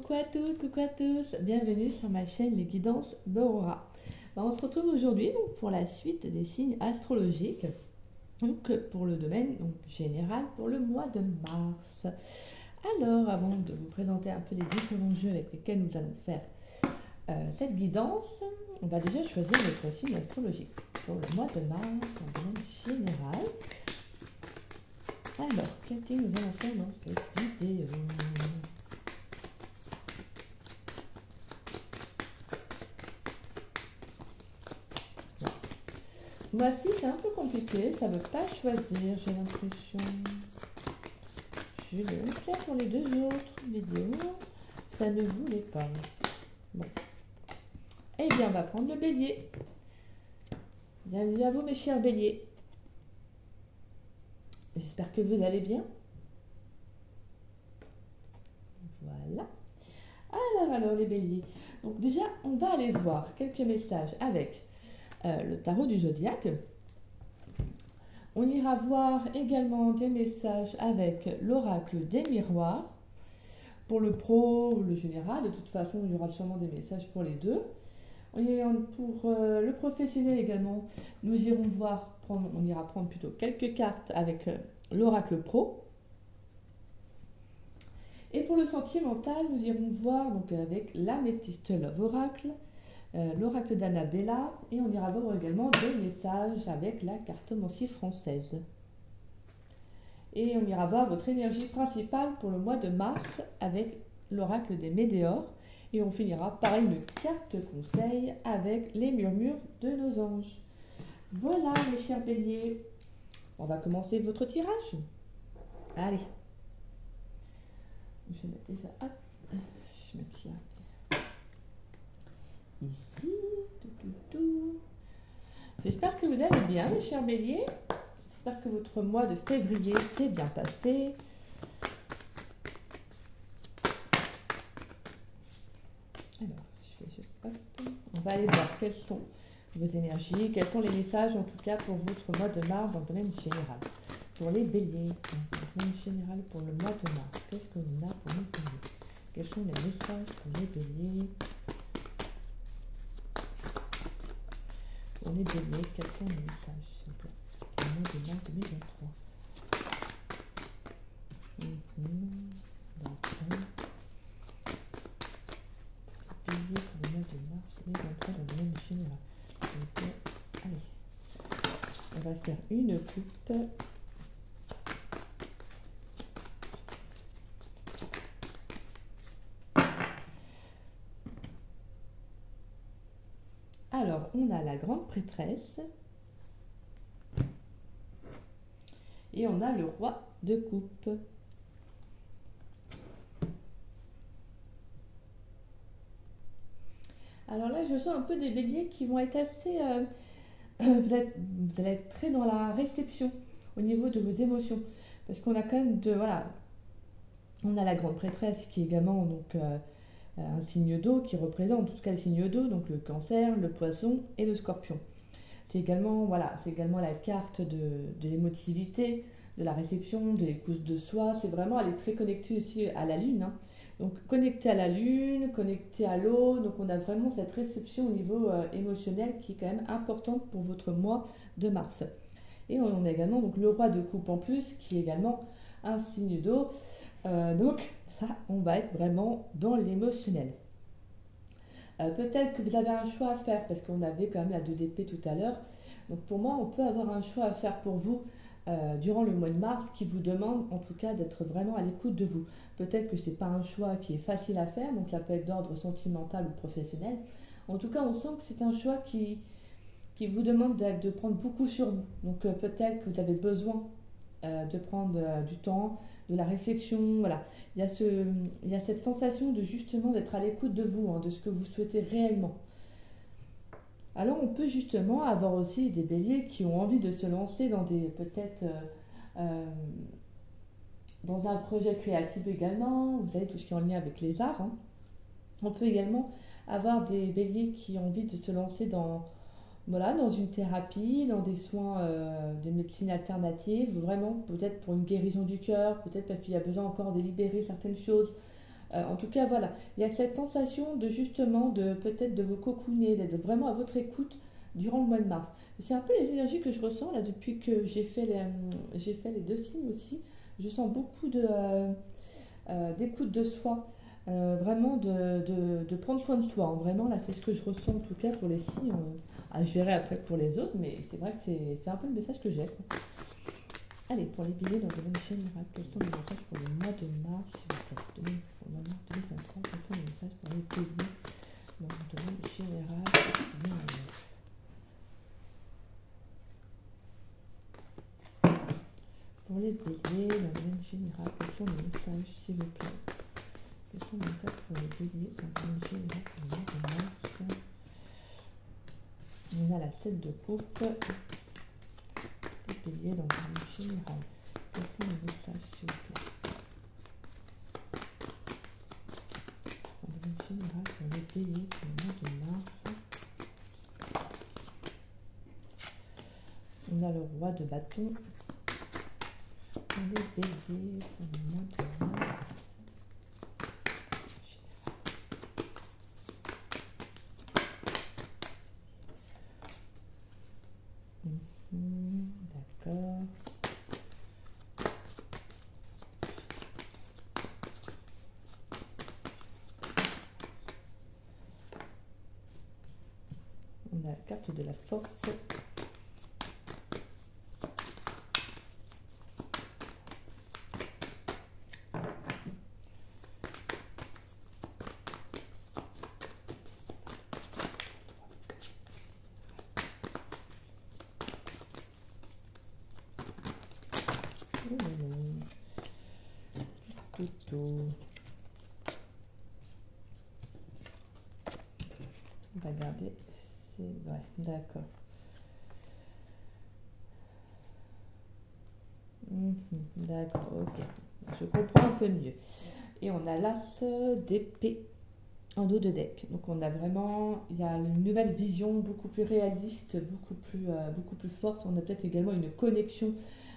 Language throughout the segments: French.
coucou à tous, bienvenue sur ma chaîne Les Guidances d'Aurora. On se retrouve aujourd'hui pour la suite des signes astrologiques, donc pour le domaine général pour le mois de mars. Alors, avant de vous présenter un peu les différents jeux avec lesquels nous allons faire cette guidance, on va déjà choisir notre signe astrologique pour le mois de mars en domaine général. Alors, quel signe nous allons faire dans cette vidéo? Voici, c'est un peu compliqué, ça ne veut pas choisir, j'ai l'impression. Je l'ai fait pour les deux autres vidéos, ça ne voulait pas. Bon. Eh bien, on va prendre le bélier. Bienvenue à vous, mes chers béliers. J'espère que vous allez bien. Voilà. Alors les béliers. Donc déjà, on va aller voir quelques messages avec le tarot du zodiaque. On ira voir également des messages avec l'oracle des miroirs. Pour le pro ou le général, de toute façon, il y aura sûrement des messages pour les deux. Pour le professionnel également, nous irons on ira prendre plutôt quelques cartes avec l'oracle pro. Et pour le sentimental, nous irons voir donc avec l'Améthyste Love Oracle, l'oracle d'Annabella, et on ira voir également des messages avec la cartomancie française. Et on ira voir votre énergie principale pour le mois de mars avec l'oracle des météores. Et on finira par une carte conseil avec les murmures de nos anges. Voilà mes chers béliers, on va commencer votre tirage. Allez. Je vais mettre déjà, hop, je mets ça ici, tout. J'espère que vous allez bien, mes chers béliers. J'espère que votre mois de février s'est bien passé. Alors, on va aller voir quelles sont vos énergies, quels sont les messages en tout cas pour votre mois de mars dans le domaine général. Pour les béliers, dans le domaine général pour le mois de mars, qu'est-ce qu'on a pour les béliers? Quels sont les messages pour les béliers? Pour les béliers, quels sont les messages s'il vous plaît? Pour le mois de mars 2023. D'accord. Bélier pour le mois de mars 2023 dans le domaine général. Donc, allez, on va faire une coupe. Alors, on a la grande prêtresse et on a le roi de coupe. Alors là, je sens un peu des béliers qui vont être assez... vous allez être très dans la réception au niveau de vos émotions. Parce qu'on a quand même voilà, on a la grande prêtresse qui est également donc, un signe d'eau qui représente en tout cas le signe d'eau, donc le cancer, le poisson et le scorpion. C'est également, voilà, c'est également la carte de l'émotivité, de la réception, de l'écoute de soi. C'est vraiment, elle est très connectée aussi à la lune. Hein. Donc connectée à la lune, connectée à l'eau. Donc on a vraiment cette réception au niveau émotionnel qui est quand même importante pour votre mois de mars. Et on a également donc, le roi de coupe en plus qui est également un signe d'eau. Donc là, on va être vraiment dans l'émotionnel. Peut-être que vous avez un choix à faire parce qu'on avait quand même la 2 d'épée tout à l'heure. Donc pour moi, on peut avoir un choix à faire pour vous durant le mois de mars qui vous demande en tout cas d'être vraiment à l'écoute de vous. Peut-être que ce n'est pas un choix qui est facile à faire, donc ça peut être d'ordre sentimental ou professionnel. En tout cas, on sent que c'est un choix qui vous demande de prendre beaucoup sur vous. Donc peut-être que vous avez besoin de prendre du temps, de la réflexion, voilà. Il y a cette sensation de justement d'être à l'écoute de vous, hein, de ce que vous souhaitez réellement. Alors on peut justement avoir aussi des béliers qui ont envie de se lancer dans dans un projet créatif également, vous savez tout ce qui est en lien avec les arts. Hein. On peut également avoir des béliers qui ont envie de se lancer dans une thérapie, dans des soins de médecine alternative, vraiment peut-être pour une guérison du cœur, peut-être parce qu'il y a besoin encore de libérer certaines choses En tout cas, voilà, il y a cette sensation de justement, de peut-être de vous cocooner, d'être vraiment à votre écoute durant le mois de mars. C'est un peu les énergies que je ressens là depuis que j'ai fait les deux signes aussi. Je sens beaucoup d'écoute de soi, vraiment de prendre soin de soi, hein. Vraiment, là, c'est ce que je ressens en tout cas pour les signes. À gérer après pour les autres, mais c'est vrai que c'est un peu le message que j'ai, quoi. Allez, pour les billets dans le domaine général, quels sont les messages pour le mois de mars, s'il vous plaît? Pour le mois de mars 2023, quels sont les messages pour les billets dans le domaine général? Pour les béliers, dans le domaine général, quels sont les messages, s'il vous plaît? Quels sont les messages pour les béliers dans le domaine général pour le mois de mars? On a la 7 de coupe. Les béliers dans le domaine général. Quels sont les messages, s'il vous plaît? Dans le domaine général pour les béliers pour le mois de mars. On a le roi de bâton. Pour les béliers pour le mois de mars. D'accord. On a la carte de la force. Couteau. On va garder. Ouais, d'accord. D'accord, ok. Je comprends un peu mieux. Et on a l'as d'épée en dos de deck. Donc on a vraiment, il y a une nouvelle vision beaucoup plus réaliste, beaucoup plus forte. On a peut-être également une connexion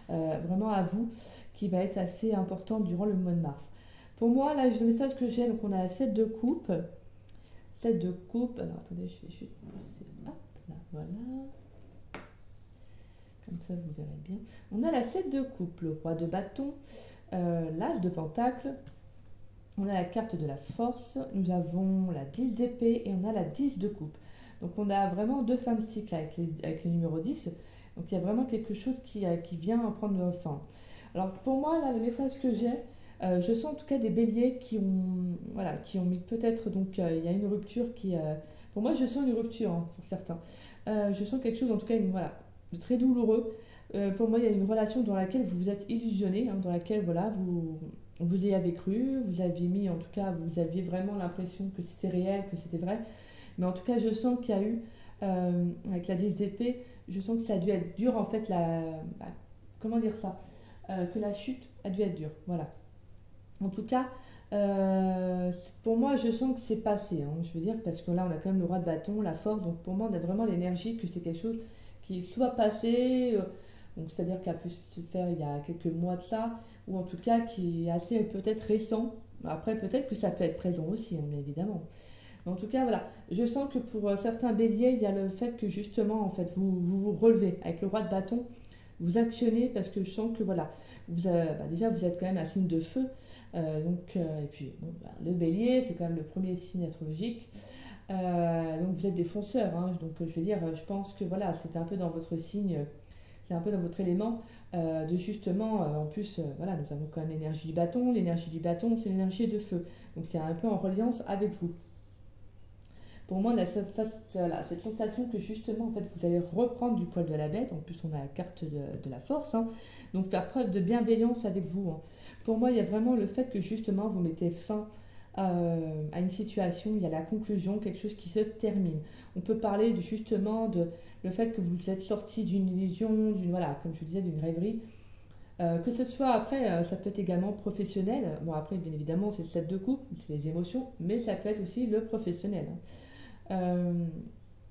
vraiment à vous qui va être assez importante durant le mois de mars. Pour moi, là, le message que j'ai, donc on a 7 de coupe. 7 de coupe. Alors attendez, je vais juste passer. Hop, là, voilà. Comme ça, vous verrez bien. On a la 7 de coupe, le roi de bâton, l'as de pentacle. On a la carte de la force, nous avons la 10 d'épée et on a la 10 de coupe. Donc on a vraiment deux fins de cycle avec les numéros 10. Donc il y a vraiment quelque chose qui vient prendre fin. Alors pour moi, là, le message que j'ai, je sens en tout cas des béliers qui ont mis peut-être, donc il y a une rupture qui... pour moi, je sens une rupture, hein, pour certains. Je sens quelque chose, en tout cas, de très douloureux. Pour moi, il y a une relation dans laquelle vous vous êtes illusionné, hein, dans laquelle, voilà, vous y avez cru, vous aviez mis, en tout cas, vous aviez vraiment l'impression que c'était réel, que c'était vrai. Mais en tout cas, je sens qu'il y a eu, avec la 10 d'épée, je sens que ça a dû être dur, en fait, comment dire ça, que la chute a dû être dure, voilà. En tout cas, pour moi, je sens que c'est passé, hein, je veux dire, parce que là, on a quand même le roi de bâton, la force, donc pour moi, on a vraiment l'énergie que c'est quelque chose qui soit passé, donc c'est-à-dire qu'il a pu se faire il y a quelques mois de ça, ou en tout cas qui est assez peut-être récent. Après, peut-être que ça peut être présent aussi, hein, bien évidemment. Mais en tout cas, voilà, je sens que pour certains béliers, il y a le fait que justement, en fait, vous relevez avec le roi de bâton, vous actionnez parce que je sens que voilà, déjà vous êtes quand même un signe de feu. Et puis bon, le bélier, c'est quand même le premier signe astrologique. Donc vous êtes des fonceurs, hein, donc je veux dire, je pense que voilà, c'est un peu dans votre signe, c'est un peu dans votre élément de justement, en plus, voilà, nous avons quand même l'énergie du bâton, c'est l'énergie de feu, donc c'est un peu en reliance avec vous. Pour moi, on a cette sensation que justement, en fait, vous allez reprendre du poil de la bête. En plus, on a la carte de la force. Hein. Donc, faire preuve de bienveillance avec vous. Hein. Pour moi, il y a vraiment le fait que justement, vous mettez fin à une situation. Il y a la conclusion, quelque chose qui se termine. On peut parler justement de le fait que vous êtes sorti d'une illusion, voilà, comme je vous disais, d'une rêverie. Que ce soit après, ça peut être également professionnel. Bon, après, bien évidemment, c'est le 7 de coupe, c'est les émotions, mais ça peut être aussi le professionnel. Hein.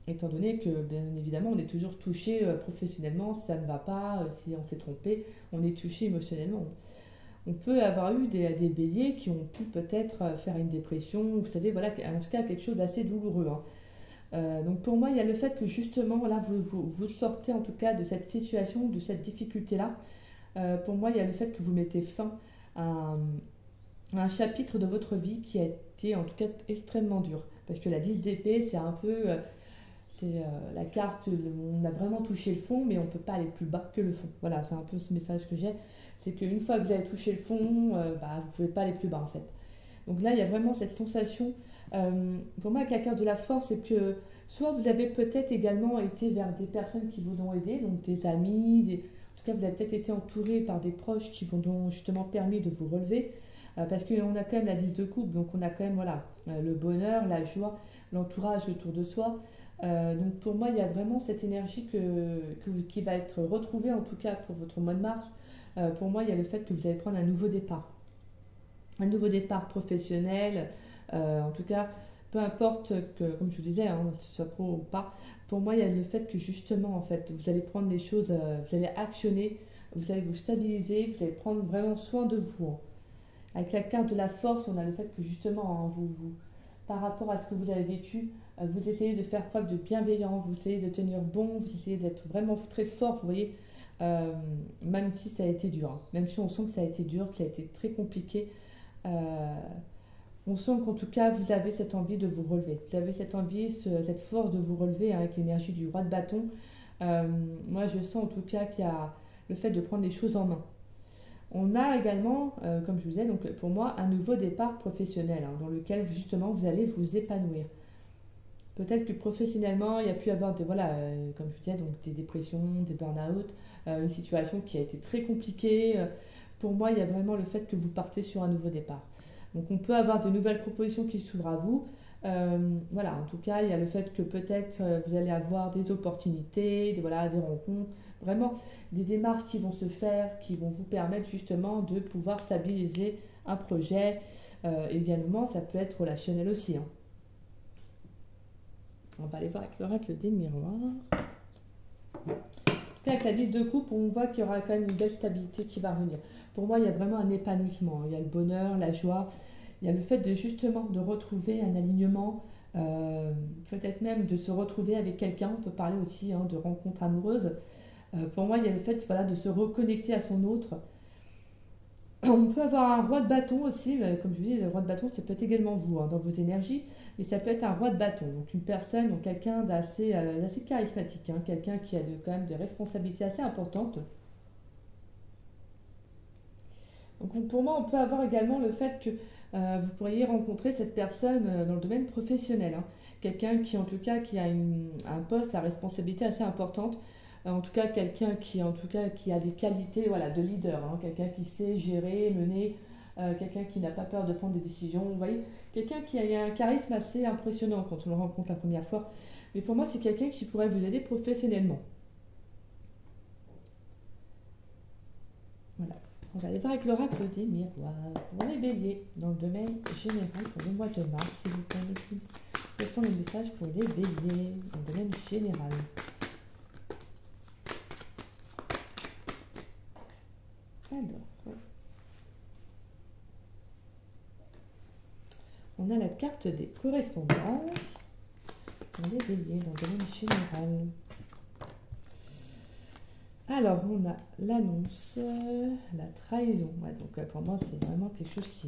Étant donné que bien évidemment on est toujours touché professionnellement, si ça ne va pas, si on s'est trompé, on est touché émotionnellement. on peut avoir eu des béliers qui ont pu peut-être faire une dépression, vous savez, voilà, en tout cas quelque chose d'assez douloureux, hein. Donc pour moi, il y a le fait que justement, là, vous sortez en tout cas de cette situation, de cette difficulté-là. Pour moi, il y a le fait que vous mettez fin à un chapitre de votre vie qui a été en tout cas extrêmement dur. Parce que la 10 d'épée, c'est un peu... la carte, on a vraiment touché le fond, mais on ne peut pas aller plus bas que le fond. Voilà, c'est un peu ce message que j'ai. C'est qu'une fois que vous avez touché le fond, vous ne pouvez pas aller plus bas en fait. Donc là, il y a vraiment cette sensation. Pour moi, avec la carte de la force, c'est que soit vous avez peut-être également été vers des personnes qui vous ont aidé, donc des amis, en tout cas, vous avez peut-être été entouré par des proches qui vous ont justement permis de vous relever. Parce qu'on a quand même la 10 de coupe, donc on a quand même voilà, le bonheur, la joie, l'entourage autour de soi. Donc pour moi, il y a vraiment cette énergie qui va être retrouvée, en tout cas pour votre mois de mars. Pour moi, il y a le fait que vous allez prendre un nouveau départ. Un nouveau départ professionnel, en tout cas, peu importe que, comme je vous disais, hein, que ce soit pro ou pas, pour moi, il y a le fait que justement, en fait, vous allez prendre les choses, vous allez actionner, vous allez vous stabiliser, vous allez prendre vraiment soin de vous, hein. Avec la carte de la force, on a le fait que justement, hein, par rapport à ce que vous avez vécu, vous essayez de faire preuve de bienveillance, vous essayez de tenir bon, vous essayez d'être vraiment très fort, vous voyez, même si ça a été dur, hein. Même si on sent que ça a été dur, que ça a été très compliqué, on sent qu'en tout cas, vous avez cette envie de vous relever. Vous avez cette envie, cette force de vous relever, hein, avec l'énergie du roi de bâton. Moi, je sens en tout cas qu'il y a le fait de prendre les choses en main. On a également, comme je vous disais, donc pour moi, un nouveau départ professionnel, hein, dans lequel justement vous allez vous épanouir. Peut-être que professionnellement, il y a pu y avoir comme je vous disais, donc des dépressions, des burn-out, une situation qui a été très compliquée. Pour moi, il y a vraiment le fait que vous partez sur un nouveau départ. Donc on peut avoir de nouvelles propositions qui s'ouvrent à vous. Voilà, en tout cas, il y a le fait que peut-être vous allez avoir des opportunités, des rencontres, vraiment des démarches qui vont se faire, qui vont vous permettre justement de pouvoir stabiliser un projet. Également, ça peut être relationnel aussi, hein. On va aller voir avec l'oracle des miroirs. En tout cas, avec la 10 de coupe, on voit qu'il y aura quand même une belle stabilité qui va revenir. Pour moi, il y a vraiment un épanouissement. Il y a le bonheur, la joie. Il y a le fait de justement de retrouver un alignement, peut-être même de se retrouver avec quelqu'un. On peut parler aussi, hein, de rencontres amoureuses. Pour moi, il y a le fait, voilà, de se reconnecter à son autre. On peut avoir un roi de bâton aussi, comme je vous dis, le roi de bâton, ça peut être également vous, hein, dans vos énergies, mais ça peut être un roi de bâton, donc une personne, donc quelqu'un d'assez charismatique, hein, quelqu'un qui a quand même des responsabilités assez importantes. Donc pour moi, on peut avoir également le fait que vous pourriez rencontrer cette personne dans le domaine professionnel, hein, quelqu'un qui en tout cas qui a un poste à responsabilité assez importante. En tout cas, quelqu'un qui a des qualités, voilà, de leader, hein, quelqu'un qui sait gérer, mener, quelqu'un qui n'a pas peur de prendre des décisions. Vous voyez, quelqu'un qui a un charisme assez impressionnant quand on le rencontre la première fois. Mais pour moi, c'est quelqu'un qui pourrait vous aider professionnellement. Voilà. On va aller voir avec l'oracle des miroirs pour les béliers dans le domaine général pour le mois de mars. S'il vous plaît, quels sont les messages pour les béliers dans le domaine général? Alors, on a la carte des correspondances pour les béliers dans le domaine général. Alors, on a l'annonce, la trahison. Ouais, donc pour moi, c'est vraiment quelque chose qui...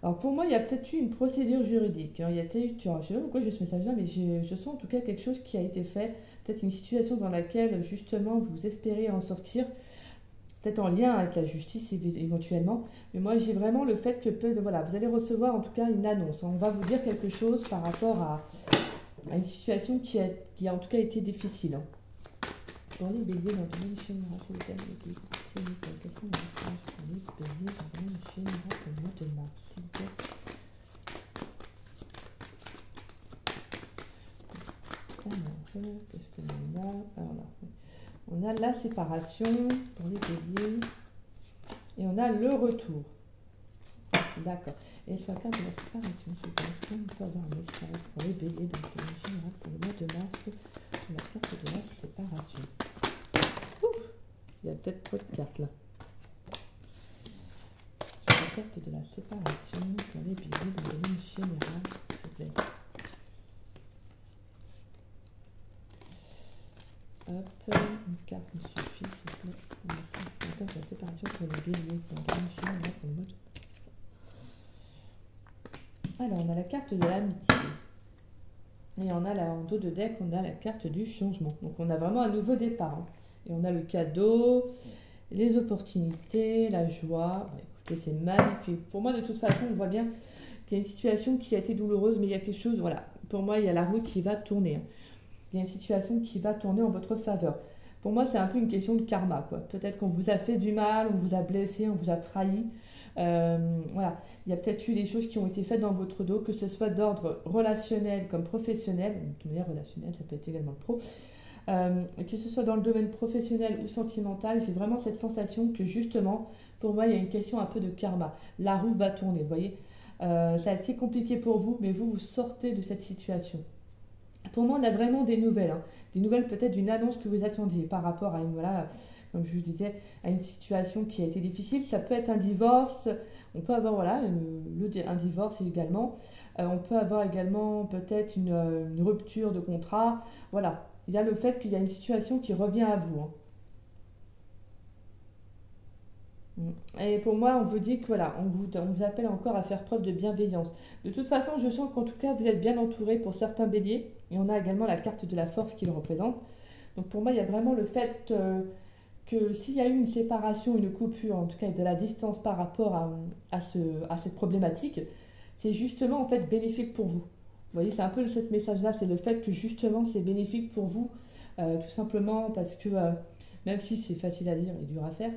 Alors pour moi, il y a peut-être eu une procédure juridique, hein. Il y a peut-être eu, je ne sais pas pourquoi j'ai ce message-là, mais je sens en tout cas quelque chose qui a été fait. Peut-être une situation dans laquelle justement vous espérez en sortir. Peut-être en lien avec la justice éventuellement, mais moi j'ai vraiment le fait que voilà, vous allez recevoir en tout cas une annonce. On va vous dire quelque chose par rapport à une situation qui a en tout cas été difficile, hein. Pour les béliers dans le domaine général, c'est quels sont les messages pour les béliers dans le domaine général pour le mois de mars, s'il vous plaît. Alors, qu'est-ce que l'on a? Alors là, on a la séparation pour les béliers et on a le retour. D'accord. Et sur la carte de la séparation, est-ce qu'on peut avoir un message pour les béliers dans le domaine général pour le mois de mars, la carte de la séparation? Ouf, il y a peut-être trop de cartes là. carte de la séparation pour les béliers dans le domaine général, s'il vous plaît. Hop, une carte me suffit, s'il vous plaît. La carte de la séparation pour les béliers dans le domaine général pour le mode. Alors, on a la carte de l'amitié. Et on a là, en dos de deck, on a la carte du changement. Donc, on a vraiment un nouveau départ. Hein. Et on a le cadeau, les opportunités, la joie. Bon, écoutez, c'est magnifique. Pour moi, de toute façon, on voit bien qu'il y a une situation qui a été douloureuse, mais il y a quelque chose, voilà. Pour moi, il y a la roue qui va tourner. Hein. Il y a une situation qui va tourner en votre faveur. Pour moi, c'est un peu une question de karma, quoi. Peut-être qu'on vous a fait du mal, on vous a blessé, on vous a trahi. Voilà, il y a peut-être eu des choses qui ont été faites dans votre dos, que ce soit d'ordre relationnel comme professionnel, de toute manière relationnel, ça peut être également pro, que ce soit dans le domaine professionnel ou sentimental, j'ai vraiment cette sensation que justement, pour moi, il y a une question un peu de karma. La roue va tourner, vous voyez. Ça a été compliqué pour vous, mais vous sortez de cette situation. Pour moi, on a vraiment des nouvelles, hein. Des nouvelles peut-être d'une annonce que vous attendiez par rapport à une, voilà, comme je vous disais, à une situation qui a été difficile. Ça peut être un divorce, on peut avoir voilà, un divorce également. On peut avoir également peut-être une rupture de contrat. Voilà, il y a le fait qu'il y a une situation qui revient à vous. Hein. Et pour moi, on vous dit que voilà, on vous appelle encore à faire preuve de bienveillance. De toute façon, je sens qu'en tout cas, vous êtes bien entouré pour certains béliers. Et on a également la carte de la force qui le représente. Donc pour moi, il y a vraiment le fait que s'il y a eu une séparation, une coupure, en tout cas de la distance par rapport à cette problématique, c'est justement en fait bénéfique pour vous. Vous voyez, c'est un peu ce message-là, c'est le fait que justement c'est bénéfique pour vous, tout simplement parce que même si c'est facile à dire et dur à faire,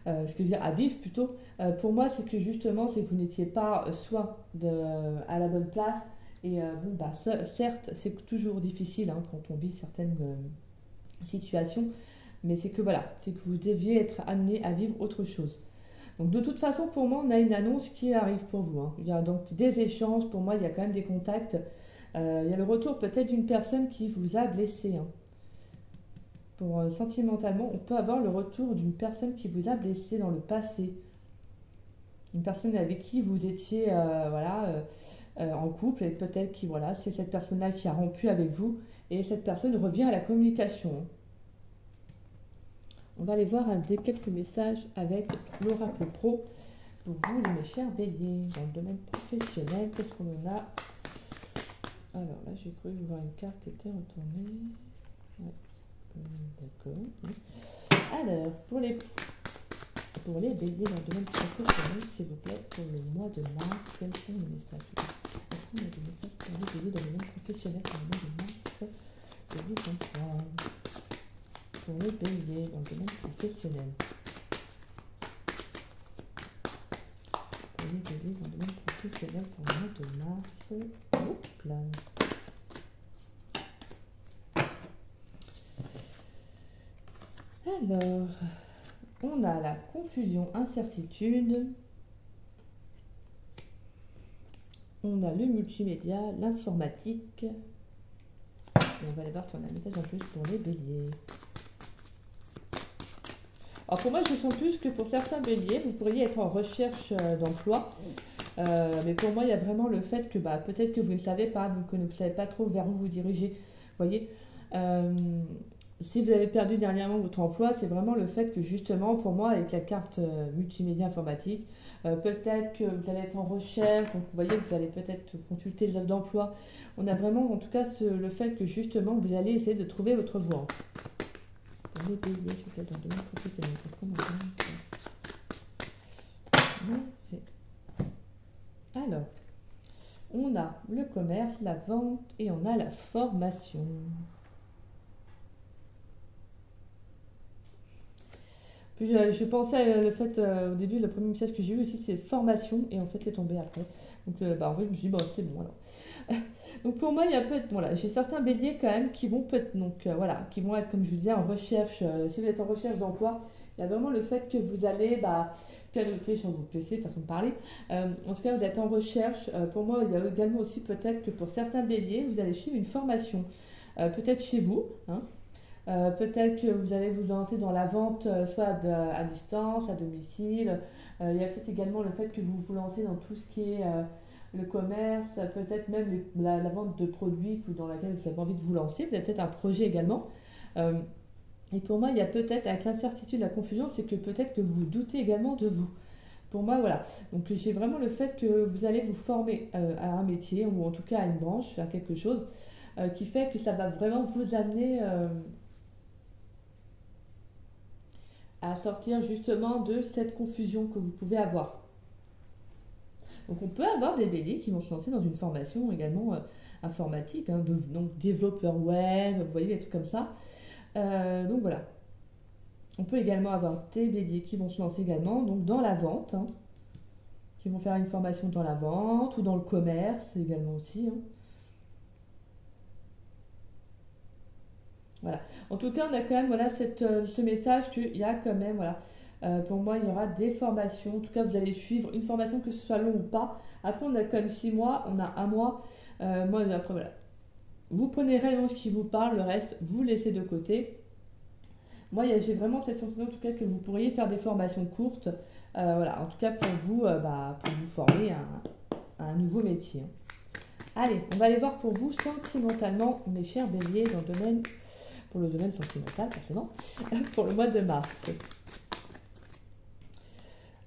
ce que je veux dire à vivre plutôt, pour moi c'est que justement c'est que vous n'étiez pas à la bonne place. Et bon, bah, certes, c'est toujours difficile hein, quand on vit certaines situations, mais c'est que voilà, c'est que vous deviez être amené à vivre autre chose. Donc de toute façon, pour moi, on a une annonce qui arrive pour vous. Hein. Il y a donc des échanges, pour moi, il y a quand même des contacts. Il y a le retour peut-être d'une personne qui vous a blessé. Hein. Pour sentimentalement, on peut avoir le retour d'une personne qui vous a blessé dans le passé. Une personne avec qui vous étiez en couple et peut-être que voilà, c'est cette personne-là qui a rompu avec vous et cette personne revient à la communication. Hein. On va aller voir quelques messages avec l'Oracle Pro pour vous, mes chers béliers, dans le domaine professionnel. Qu'est-ce qu'on en a? Alors là, j'ai cru voir une carte qui était retournée. Ouais. D'accord. Oui. Alors, pour les béliers dans le domaine professionnel, s'il vous plaît, pour le mois de mars, quels sont les messages? Est-ce qu'on a des messages pour les béliers dans le domaine professionnel pour le mois de mars 2023? Pour les béliers dans le domaine professionnel. Pour les béliers dans le domaine professionnel pour le mois de mars. Oups là. Alors, on a la confusion, incertitude. On a le multimédia, l'informatique. Et on va aller voir si on a un message en plus pour les béliers. Alors pour moi, je sens plus que pour certains béliers, vous pourriez être en recherche d'emploi. Mais pour moi, il y a vraiment le fait que peut-être que vous ne savez pas, que vous ne savez pas trop vers où vous dirigez. Vous voyez, si vous avez perdu dernièrement votre emploi, c'est vraiment le fait que justement, pour moi, avec la carte multimédia informatique, peut-être que vous allez être en recherche, donc vous voyez, vous allez peut-être consulter les offres d'emploi. On a vraiment, en tout cas, le fait que justement, vous allez essayer de trouver votre voie. Les béliers, je fais dans le domaine professionnel. Alors, on a le commerce, la vente et on a la formation. Puis je pensais le fait au début, le premier message que j'ai eu aussi, c'est formation et en fait c'est tombé après. Donc en fait je me suis dit bon c'est bon alors. Donc pour moi il y a peut-être voilà, j'ai certains béliers quand même qui vont peut-être qui vont être comme je vous disais en recherche. Si vous êtes en recherche d'emploi, il y a vraiment le fait que vous allez pianoter sur votre PC, façon de parler. En tout cas vous êtes en recherche. Pour moi il y a également aussi peut-être que pour certains béliers vous allez suivre une formation, peut-être chez vous. Hein. Peut-être que vous allez vous lancer dans la vente soit à distance, à domicile, Il y a peut-être également le fait que vous vous lancez dans tout ce qui est le commerce, peut-être même la vente de produits dans laquelle vous avez envie de vous lancer. Vous avez peut-être un projet également. Euh, et pour moi, il y a peut-être, avec l'incertitude, la confusion, c'est que peut-être que vous doutez également de vous. Pour moi, voilà. Donc j'ai vraiment le fait que vous allez vous former à un métier, ou en tout cas à une branche, à quelque chose, qui fait que ça va vraiment vous amener à sortir justement de cette confusion que vous pouvez avoir. Donc on peut avoir des béliers qui vont se lancer dans une formation également informatique, hein, donc développeur web, vous voyez des trucs comme ça. Donc voilà. On peut également avoir des béliers qui vont se lancer également donc dans la vente, hein, qui vont faire une formation dans la vente ou dans le commerce également aussi. Hein. Voilà. En tout cas, on a quand même voilà, ce message qu'il y a quand même, voilà, pour moi, il y aura des formations. En tout cas, vous allez suivre une formation, que ce soit long ou pas. Après, on a quand même 6 mois, on a un mois. Moi, après, voilà. Vous prenez réellement ce qui vous parle, le reste, vous laissez de côté. Moi, j'ai vraiment cette sensation, en tout cas, que vous pourriez faire des formations courtes. Voilà, en tout cas, pour vous former à un nouveau métier. Allez, on va aller voir pour vous sentimentalement, mes chers béliers, dans le domaine, pour le domaine sentimental, forcément, pour le mois de mars.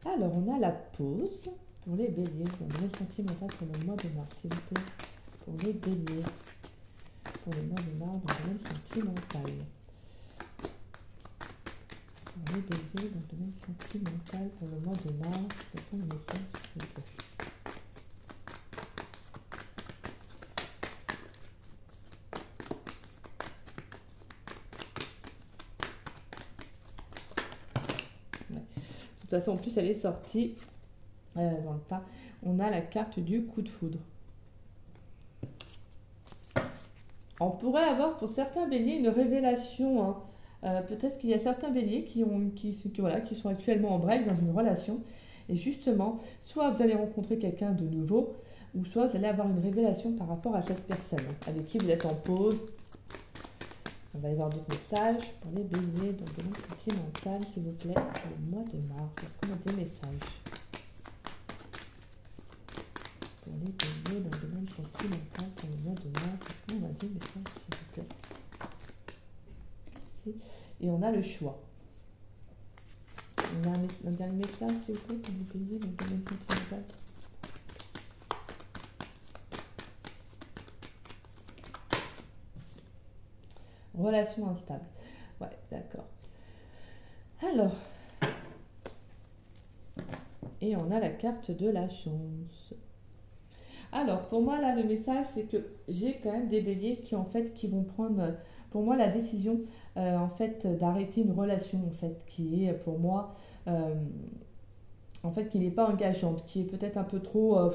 Alors, on a la pause pour les béliers, dans le domaine sentimental pour le mois de mars, s'il vous plaît. Pour les béliers, pour le mois de mars, dans le domaine sentimental. Pour les béliers, dans le domaine sentimental pour le mois de mars, quels sont les messages, s'il vous plaît. De toute façon, en plus, elle est sortie dans le tas. On a la carte du coup de foudre. On pourrait avoir pour certains béliers une révélation. Hein. Peut-être qu'il y a certains béliers qui sont actuellement en break dans une relation. Et justement, soit vous allez rencontrer quelqu'un de nouveau, ou soit vous allez avoir une révélation par rapport à cette personne avec qui vous êtes en pause. On va y avoir d'autres messages pour les béliers dans le domaine sentimental, s'il vous plaît, pour le mois de mars. Est-ce qu'on a des messages pour les béliers dans le domaine sentimental pour le mois de mars? Est-ce qu'on a des messages, s'il vous plaît? Merci. Et on a le choix. On a un dernier message, s'il vous plaît, pour les béliers dans le domaine sentimental. Relation instable. Ouais, d'accord. Alors. Et on a la carte de la chance. Alors, pour moi, là, le message, c'est que j'ai quand même des béliers qui vont prendre, pour moi, la décision, d'arrêter une relation, qui est, pour moi, qui n'est pas engageante, qui est peut-être un peu trop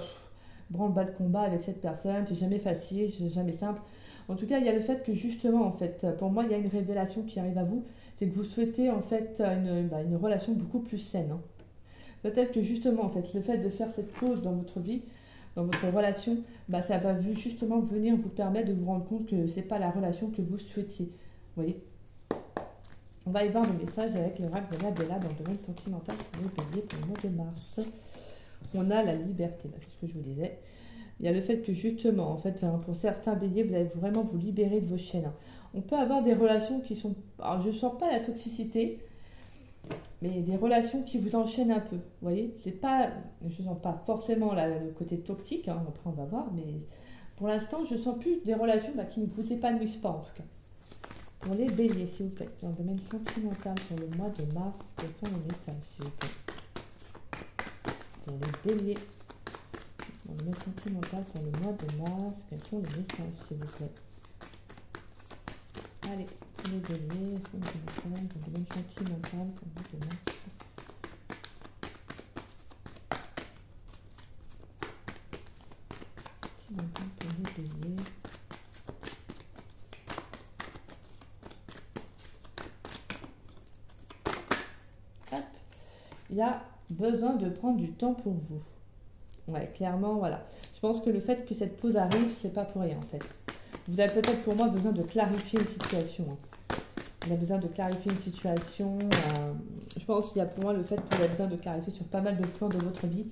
branle-bas de combat avec cette personne. C'est jamais facile, c'est jamais simple. En tout cas, il y a le fait que justement, pour moi, il y a une révélation qui arrive à vous, c'est que vous souhaitez une relation beaucoup plus saine. Hein. Peut-être que justement, le fait de faire cette pause dans votre vie, dans votre relation, ça va justement venir vous permettre de vous rendre compte que c'est pas la relation que vous souhaitiez. Vous voyez? On va y voir des messages avec l'oracle de la Bella dans le domaine sentimental pour les béliers pour le mois de mars. On a la liberté, c'est ce que je vous disais. Il y a le fait que justement, pour certains béliers, vous allez vraiment vous libérer de vos chaînes. On peut avoir des relations qui sont... Alors, je ne sens pas la toxicité, mais des relations qui vous enchaînent un peu. Vous voyez, je ne sens pas forcément le côté toxique, hein, après on va voir, mais pour l'instant, je sens plus des relations qui ne vous épanouissent pas en tout cas. Pour les béliers, s'il vous plaît, dans le domaine sentimental pour le mois de mars, quels sont les messages, s'il vous plaît? Pour les béliers, dans le domaine sentimental pour le mois de mars, quels sont les messages, s'il vous plaît? Allez, les béliers, dans le domaine sentimental pour le mois de mars. Sentimental pour les béliers. Hop, il y a besoin de prendre du temps pour vous. Ouais, clairement, voilà. Je pense que le fait que cette pause arrive, c'est pas pour rien, en fait. Vous avez peut-être pour moi besoin de clarifier une situation. il a besoin de clarifier une situation. Je pense qu'il y a pour moi le fait qu'il a besoin de clarifier sur pas mal de points de votre vie.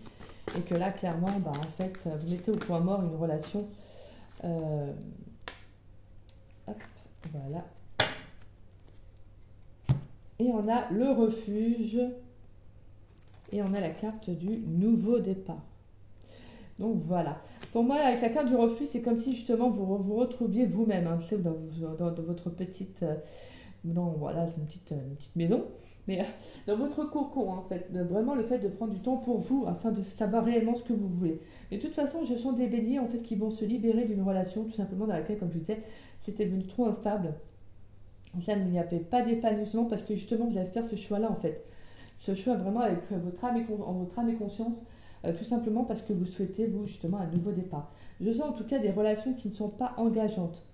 Et que là, clairement, bah, en fait, vous mettez au point mort une relation. Hop, voilà. Et on a le refuge. Et on a la carte du nouveau départ. Donc voilà. Pour moi, avec la carte du refuge, c'est comme si justement vous retrouviez vous-même. Hein, dans votre petite... non, voilà, c'est une petite maison. Mais dans votre cocon, en fait. Vraiment le fait de prendre du temps pour vous afin de savoir réellement ce que vous voulez. Mais de toute façon, je sens des béliers en fait qui vont se libérer d'une relation tout simplement dans laquelle, comme je disais, c'était devenu trop instable. Là, il n'y avait pas d'épanouissement parce que justement, vous allez faire ce choix-là en fait. Ce choix vraiment avec votre âme et conscience, tout simplement parce que vous souhaitez, vous, justement, un nouveau départ. Je sens en tout cas des relations qui ne sont pas engageantes,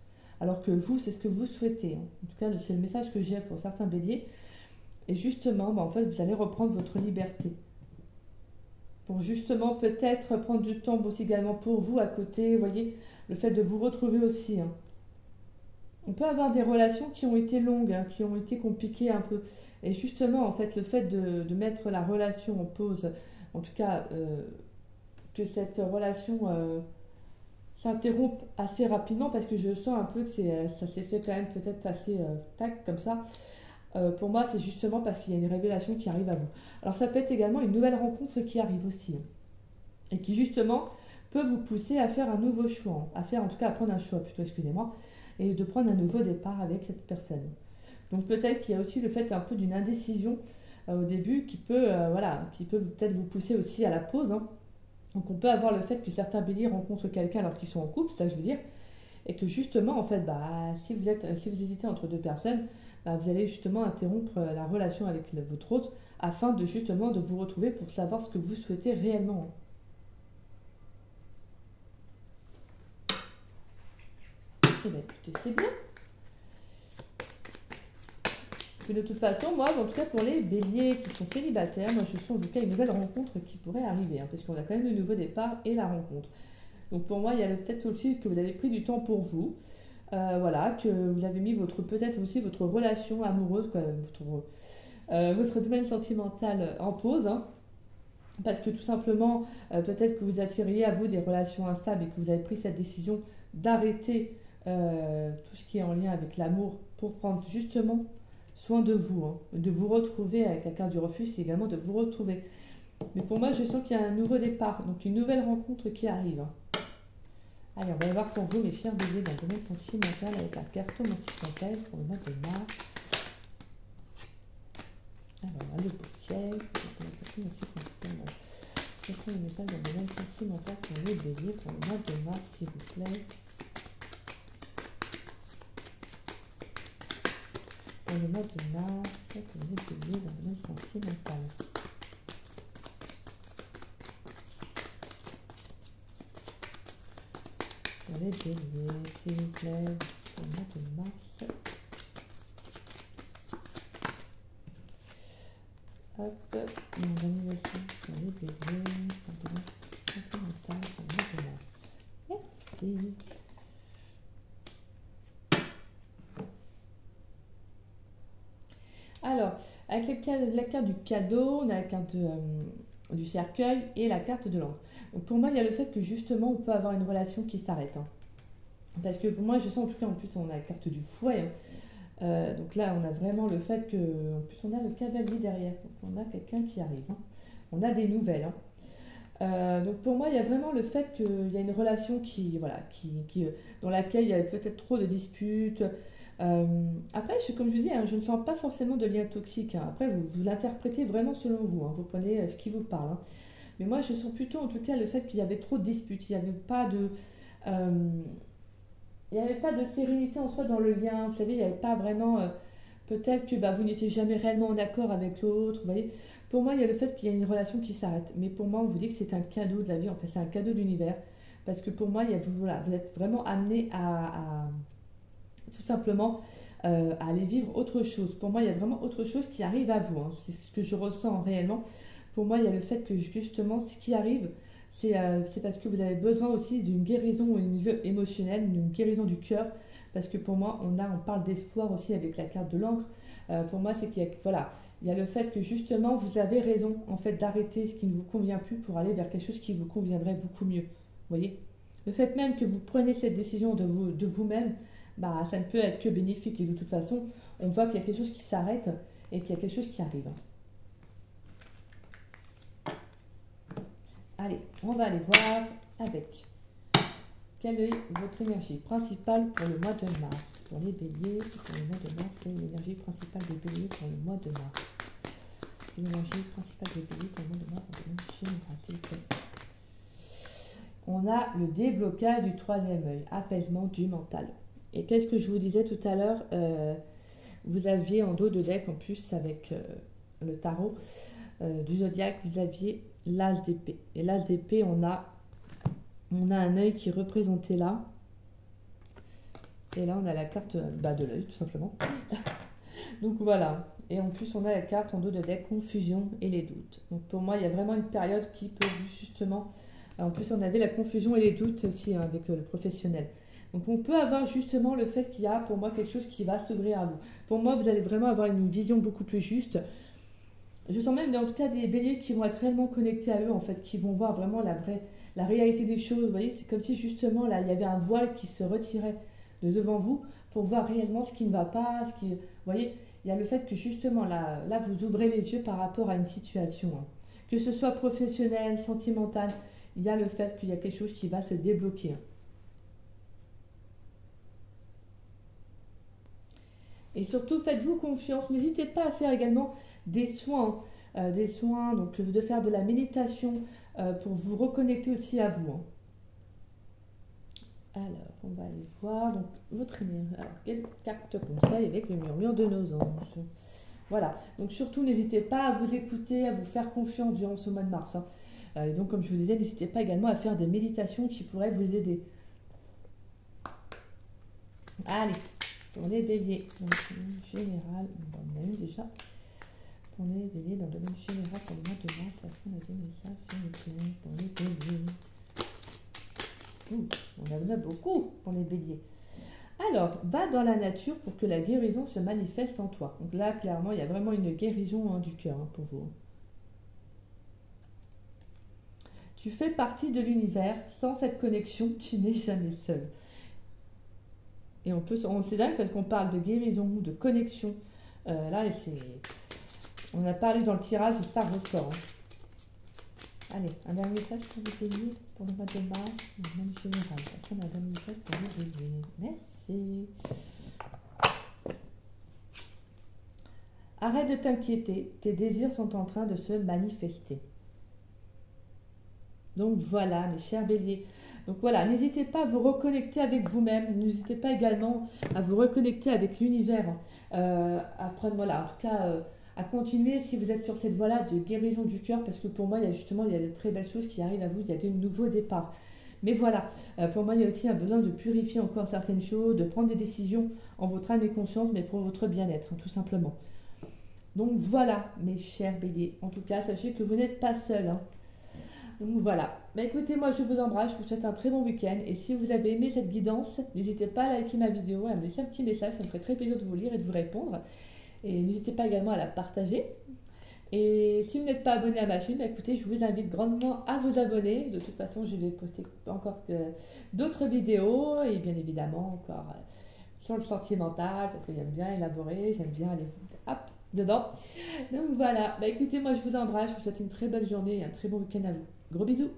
alors que vous, c'est ce que vous souhaitez. Hein. En tout cas, c'est le message que j'ai pour certains béliers. Et justement, bah, en fait, vous allez reprendre votre liberté. Pour justement peut-être prendre du temps aussi également pour vous à côté, vous voyez, le fait de vous retrouver aussi. Hein. On peut avoir des relations qui ont été longues, hein, qui ont été compliquées un peu. Et justement, en fait, le fait de mettre la relation en pause, en tout cas, que cette relation s'interrompt assez rapidement, parce que je sens un peu que ça s'est fait quand même peut-être assez tac, comme ça. Pour moi, c'est justement parce qu'il y a une révélation qui arrive à vous. Alors, ça peut être également une nouvelle rencontre qui arrive aussi. Hein, et qui, justement, peut vous pousser à faire un nouveau choix. En tout cas, à prendre un choix, plutôt, excusez-moi. Et de prendre un nouveau départ avec cette personne. Donc peut-être qu'il y a aussi le fait un peu d'une indécision au début qui peut peut-être vous pousser aussi à la pause. Hein. Donc on peut avoir le fait que certains béliers rencontrent quelqu'un alors qu'ils sont en couple, c'est ça que je veux dire, et que justement en fait, si vous hésitez entre deux personnes, vous allez justement interrompre la relation avec votre autre afin de justement de vous retrouver pour savoir ce que vous souhaitez réellement. Eh bien écoutez, c'est bien. Que de toute façon, moi, en tout cas pour les béliers qui sont célibataires, moi je sens en tout cas une nouvelle rencontre qui pourrait arriver, hein, parce qu'on a quand même le nouveau départ et la rencontre. Donc pour moi, il y a peut-être aussi que vous avez pris du temps pour vous, voilà, que vous avez mis peut-être aussi votre relation amoureuse, quoi, votre domaine sentimental en pause, hein, parce que tout simplement, peut-être que vous attiriez à vous des relations instables et que vous avez pris cette décision d'arrêter tout ce qui est en lien avec l'amour pour prendre justement soin de vous, hein, de vous retrouver avec la carte du refuge, c'est également de vous retrouver. Mais pour moi, je sens qu'il y a un nouveau départ, donc une nouvelle rencontre qui arrive. Hein. Allez, on va y voir pour vous, mes chers béliers, dans le domaine sentimental avec la carte française pour le mois de mars. Alors, le bouquet, quels sont les messages dans le domaine sentimental pour les béliers pour le mois de mars, s'il vous plaît. Pour le mois de mars, pour les béliers dans le domaine sentimental. Pour les béliers, s'il vous plaît, pour le mois de mars. Hop, une organisation pour les béliers, pour le domaine sentimental, pour le mois de mars. Merci. Alors, avec la carte du cadeau, on a la carte du cercueil et la carte de l'ange. Donc pour moi, il y a le fait que justement, on peut avoir une relation qui s'arrête. Hein. Parce que pour moi, je sens en tout cas, en plus, on a la carte du fouet. Hein. Donc là, on a vraiment le fait que, en plus, on a le cavalier derrière. Donc on a quelqu'un qui arrive. Hein. On a des nouvelles. Hein. Donc pour moi, il y a vraiment le fait qu'il y a une relation dans laquelle il y a peut-être trop de disputes. Après, comme je vous dis, hein, je ne sens pas forcément de lien toxique. Hein. Après, vous l'interprétez vraiment selon vous. Hein. Vous prenez ce qui vous parle. Hein. Mais moi, je sens plutôt, en tout cas, le fait qu'il y avait trop de disputes. Il n'y avait pas de sérénité en soi dans le lien. Vous savez, il n'y avait pas vraiment... peut-être que vous n'étiez jamais réellement en accord avec l'autre. Vous voyez, pour moi, il y a le fait qu'il y a une relation qui s'arrête. Mais pour moi, on vous dit que c'est un cadeau de la vie. En fait, c'est un cadeau de l'univers. Parce que pour moi, vous êtes vraiment amené à tout simplement à aller vivre autre chose. Pour moi, il y a vraiment autre chose qui arrive à vous. Hein. C'est ce que je ressens réellement. Pour moi, il y a le fait que justement, ce qui arrive, c'est parce que vous avez besoin aussi d'une guérison au niveau émotionnel, d'une guérison du cœur, parce que pour moi, on parle d'espoir aussi avec la carte de l'encre. Pour moi, c'est qu'il y a, voilà, il y a le fait que justement, vous avez raison en fait d'arrêter ce qui ne vous convient plus pour aller vers quelque chose qui vous conviendrait beaucoup mieux. Vous voyez? Le fait même que vous preniez cette décision de vous-même, bah, ça ne peut être que bénéfique. Et de toute façon, on voit qu'il y a quelque chose qui s'arrête et qu'il y a quelque chose qui arrive. Allez, on va aller voir avec quelle est votre énergie principale pour le mois de mars. Pour les béliers, pour le mois de mars, quelle est l'énergie principale des béliers pour le mois de mars? L'énergie principale des béliers pour le mois de mars, en général, s'il vous plaît. On a le déblocage du troisième œil, apaisement du mental. Et qu'est-ce que je vous disais tout à l'heure, vous aviez en dos de deck, en plus avec le tarot du zodiaque, vous aviez l'as d'épée. Et l'as d'épée, on a un œil qui est représenté là. Et là, on a la carte de l'œil, tout simplement. Donc voilà. Et en plus, on a la carte en dos de deck, confusion et les doutes. Donc pour moi, il y a vraiment une période qui peut justement... En plus, on avait la confusion et les doutes aussi avec le professionnel. Donc on peut avoir justement le fait qu'il y a pour moi quelque chose qui va s'ouvrir à vous. Pour moi, vous allez vraiment avoir une vision beaucoup plus juste. Je sens même en tout cas des béliers qui vont être réellement connectés à eux, en fait, qui vont voir vraiment la réalité des choses. Vous voyez, c'est comme si justement là, il y avait un voile qui se retirait de devant vous pour voir réellement ce qui ne va pas. Vous voyez, il y a le fait que justement là vous ouvrez les yeux par rapport à une situation. Hein. Que ce soit professionnel, sentimental, il y a le fait qu'il y a quelque chose qui va se débloquer. Et surtout, faites-vous confiance. N'hésitez pas à faire également des soins, donc de faire de la méditation pour vous reconnecter aussi à vous. Hein. Alors, on va aller voir donc, votre énergie. Alors, quelle carte conseil avec le murmure de nos anges? Voilà, donc surtout, n'hésitez pas à vous écouter, à vous faire confiance durant ce mois de mars. Hein. Et donc, comme je vous disais, n'hésitez pas également à faire des méditations qui pourraient vous aider. Allez, pour les béliers, dans le domaine général, on en a eu déjà. Pour les béliers, dans le domaine général, pour le mois de mars, est-ce qu'on a des messages s'il vous plaît, pour les béliers? On en a beaucoup pour les béliers. Alors, va dans la nature pour que la guérison se manifeste en toi. Donc là, clairement, il y a vraiment une guérison du cœur pour vous. Tu fais partie de l'univers. Sans cette connexion, tu n'es jamais seul. Et c'est dingue parce qu'on parle de guérison, de connexion. Là, on a parlé dans le tirage et ça ressort. Hein. Allez, un dernier message pour les béliers pour le mois de mars, le même général. Est-ce qu'on a un dernier message pour les béliers? Merci. Arrête de t'inquiéter, tes désirs sont en train de se manifester. Donc voilà, mes chers béliers. Donc voilà, n'hésitez pas à vous reconnecter avec vous-même. N'hésitez pas également à vous reconnecter avec l'univers. Voilà, en tout cas, à continuer si vous êtes sur cette voie-là de guérison du cœur, parce que pour moi, il y a de très belles choses qui arrivent à vous. Il y a de nouveaux départs. Mais voilà, pour moi, il y a aussi un besoin de purifier encore certaines choses, de prendre des décisions en votre âme et conscience, mais pour votre bien-être, hein, tout simplement. Donc voilà, mes chers béliers. En tout cas, sachez que vous n'êtes pas seuls. Hein. Donc voilà. Bah écoutez, moi je vous embrasse, je vous souhaite un très bon week-end. Et si vous avez aimé cette guidance, n'hésitez pas à liker ma vidéo, à me laisser un petit message, ça me ferait très plaisir de vous lire et de vous répondre. Et n'hésitez pas également à la partager. Et si vous n'êtes pas abonné à ma chaîne, bah écoutez, je vous invite grandement à vous abonner. De toute façon, je vais poster encore d'autres vidéos et bien évidemment encore sur le sentimental, parce que j'aime bien élaborer, j'aime bien aller dedans. Donc voilà, bah écoutez, moi je vous embrasse, je vous souhaite une très belle journée et un très bon week-end à vous. Gros bisous!